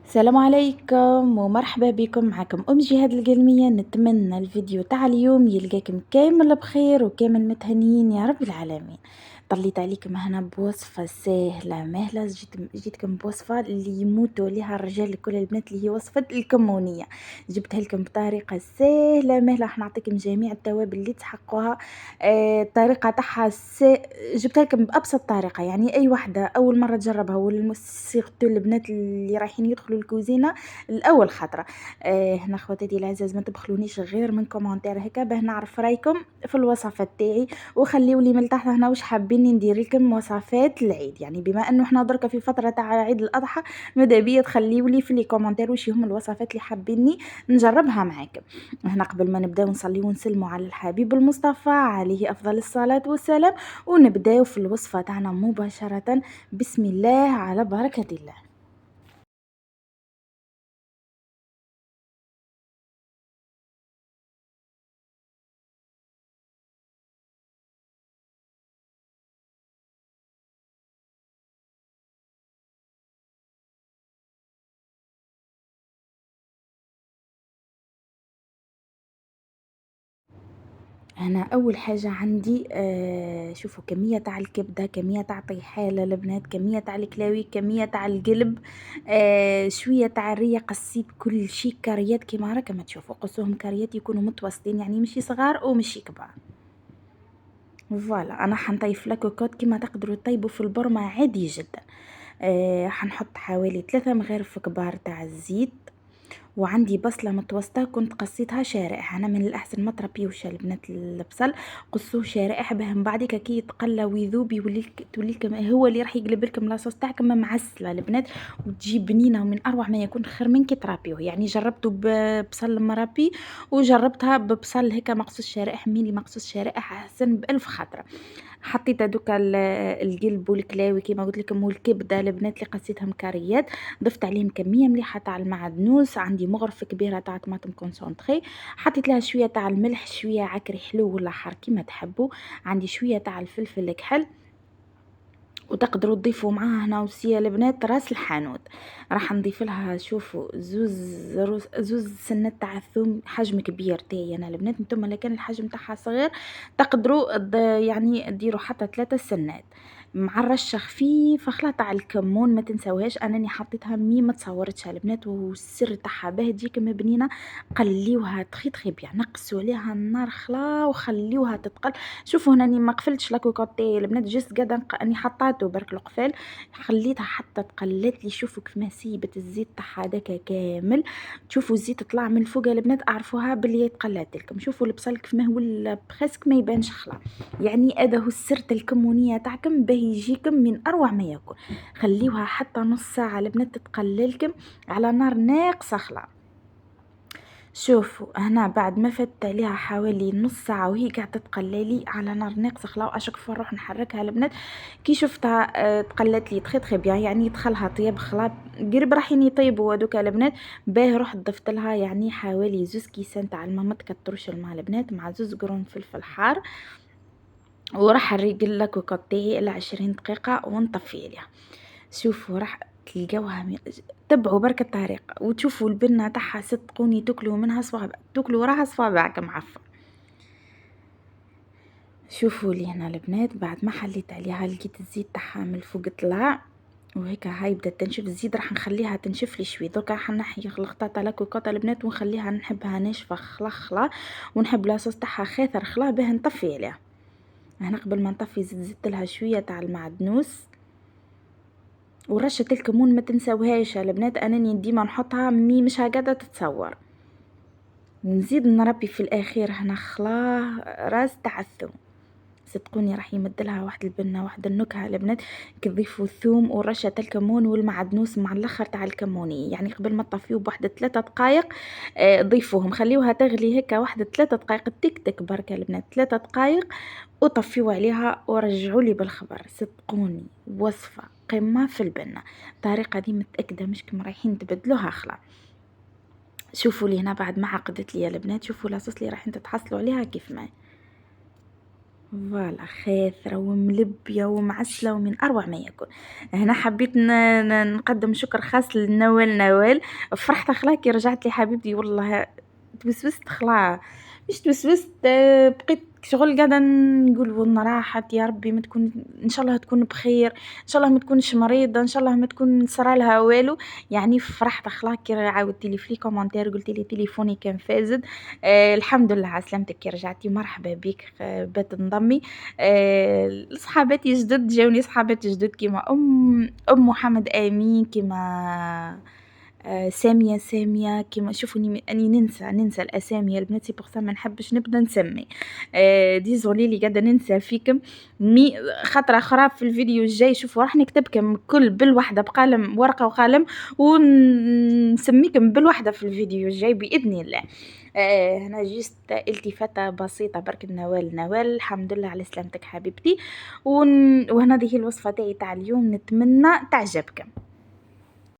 السلام عليكم ومرحبا بكم. معكم أم جهاد القلمية. نتمنى الفيديو تاع اليوم يلقاكم كامل بخير وكامل متهنيين يا رب العالمين. طليت عليكم هنا بوصفة سهلة مهلة، جيتكم بوصفة اللي يموتوا عليها الرجال لكل البنات، اللي هي وصفة الكمونية. جبتها لكم بطريقة سهلة مهلة، راح نعطيكم جميع التوابل اللي تحقوها. الطريقة تاعها جبتها لكم بأبسط طريقة، يعني أي وحدة أول مرة تجربها، سيرتو البنات اللي رايحين يدخلوا الكوزينة الأول خطرة. هنا خواتاتي العزاز، ما تبخلونيش غير من كومنتير هكا باه نعرف رايكم في الوصفات تاعي، وخليوا لي من تحت هنا واش حابين ندير لكم وصفات العيد. يعني بما انه احنا دركا في فتره تاع عيد الاضحى، ماذا بيا تخليوا لي في لي كومنتير واش هم الوصفات اللي حابيني نجربها معاكم. هنا قبل ما نبداو نصلي ونسلموا على الحبيب المصطفى عليه افضل الصلاه والسلام، ونبداو في الوصفه تاعنا مباشره. بسم الله على بركه الله. أنا أول حاجة عندي شوفوا كمية تاع الكبدة، كمية تاع طيحالة البنات، كمية تاع الكلاوي، كمية تاع القلب، شوية تاع الرية. قصيت كل شي كاريات كيما راكم تشوفوا، قصوهم كاريات يكونوا متوسطين، يعني مشي صغار ومشي كبار. فوالا انا حنطيف لاكوكوت كيما تقدروا تطيبوا في البرمة عادي جدا. حنحط حوالي 3 مغارف كبار تاع الزيت، وعندي بصلة متوسطة كنت قصيتها شرائح. أنا من الأحسن ما تربيوش البنات البصل، قصوه شرائح باه من بعدك كي يتقلى ويذوب تولي لكم هو اللي راح يقلب لكم لاصوص تاعكم معسلة البنات، وتجي بنينة ومن أروع ما يكون، خير من كي تربيوه. يعني جربته ببصل مربي وجربتها ببصل هكا مقصوص شرائح، ميلي مقصوص شرائح أحسن بألف خطرة. حطيت هذوك القلب والكلاوي كيما قلت لكم والكبده البنات اللي قصيتهم كاريات، ضفت عليهم كميه مليحه تاع المعدنوس، عندي مغرفه كبيره تاع طماطم كونسونطري، حطيت لها شويه تاع الملح، شويه عكري حلو ولا حار كيما تحبوا، عندي شويه تاع الفلفل الكحل، وتقدروا تضيفوا معاها هنا وسيا البنات راس الحانوت. راح نضيف لها شوفوا زوز سنات تاع الثوم حجم كبير تاعي انا البنات. نتوما لكن الحجم تاعها صغير تقدروا يعني ديروا حتى 3 سنات، مع الرشه خفيفه خلا تاع الكمون. ما تنساوهاش انني حطيتها ما تصورتش البنات، والسر تاعها باه تجيك مبنينه. قليوها تخي بيان، نقصوا عليها النار خلا وخليوها تتقل. شوفوا هنا اني ما قفلتش لاكوكوط تاعي البنات، جست قاعده اني حطاته برك القفال، خليتها حتى تقلت لي. شوفوا كيف ما سيبت الزيت تاعها داك كامل، تشوفوا الزيت طلع من الفوق البنات، اعرفوها باللي تقلات لكم. شوفوا البصل كيف ما هو بريسك ما يبانش خلا. يعني هذا هو السر الكمونيه تاعكم باه يجيكم من اروع ما يكون. خليوها حتى نص ساعه البنات تتقللكم على نار ناقصه خلا. شوفوا هنا بعد ما فات عليها حوالي نص ساعة وهي قاعدة تقلالي على نار ناقصة خلاو اشك نروح نحركها البنات. كي شفتها تقلت لي تخي بيان، يعني دخلها طياب خلا قرب راحين يطيبوا هذوك البنات. باه رحت ضفت لها يعني حوالي 2 كيسان تاع الماء، ما تكتروش الماء البنات، مع 2 قرون فلفل حار، وراح نريق اللاكوكوط تاعي إلى 20 دقيقة ونطفي عليها. شوفوا راح تلقاوها تبعوا برك الطريقة وتشوفوا البنة تاعها، صدقوني تاكلوا منها صوابع، تاكلوا راها صوابعك معفن. شوفوا لي هنا البنات بعد ما حليت عليها لقيت الزيت تاعها من الفوق طلع، وهيك هاي بدات تنشف الزيت. راح نخليها تنشف لي شوي، دركا راح نحي الخلطه تاع لاكوكوط البنات ونخليها، نحبها ناشفه خلا ونحب لاصوص تاعها خاثر خلا باه نطفي عليها. هنا قبل ما نطفي زدت لها شويه تاع المعدنوس ورشه الكمون، ما تنساوهاش البنات، انني ديما نحطها مش قاعده تتصور. ونزيد نربي في الاخير هنا خلاه راس تاع الثوم، صدقوني راح يمدلها واحد البنه واحد النكهه البنات. كتضيفوا الثوم ورشه الكمون والمعدنوس مع الاخر تاع الكموني، يعني قبل ما تطفيوه بواحد 3 دقائق ضيفوهم، خليوها تغلي هكا واحد 3 دقائق تك تك بركه البنات، 3 دقائق وطفيوا عليها ورجعوا لي بالخبر. صدقوني وصفه قمه في البنه، الطريقه دي متاكده مش كم رايحين تبدلوها خلا. شوفوا لي هنا بعد ما عقدت لي البنات، شوفوا لاصوص اللي رايحين تتحصلوا عليها كيف ما فوالا خاثرة وملبية ومعسلة ومن أروع ما يكون. هنا حبيت نقدم شكر خاص نوال. فرحت خلا كي رجعت لي حبيبتي والله. توسوست خلا، مش توسوست، بقيت شغل قاعدة نقول والله راحت يا ربي ما تكون، إن شاء الله تكون بخير، إن شاء الله ما تكونش مريضة، إن شاء الله ما تكون صرالها والو. يعني فرحت خلا كي عاودتي لي في لي كومونتير قلتي لي تليفوني كان فاسد. الحمد لله على سلامتك كي رجعتي، مرحبا بك، بات نضمي. صحاباتي جدد جاوني، صحابات جدد كيما أم محمد آمين، كيما سامية كيما شوفوني أني ننسى الأسامي البنات، سي بوغ سا ما نحبش نبدا نسمي. ديزولي لي قاعدة ننسى فيكم. خطرة أخرى في الفيديو الجاي شوفوا راح نكتبكم كل بالوحدة بقلم، ورقة وقلم، ونسميكم بالوحدة في الفيديو الجاي بإذن الله. هنا جيست التفاتة بسيطة برك. نوال الحمد لله على سلامتك حبيبتي. وهنا هذه الوصفة تاعي تاع اليوم، نتمنى تعجبكم.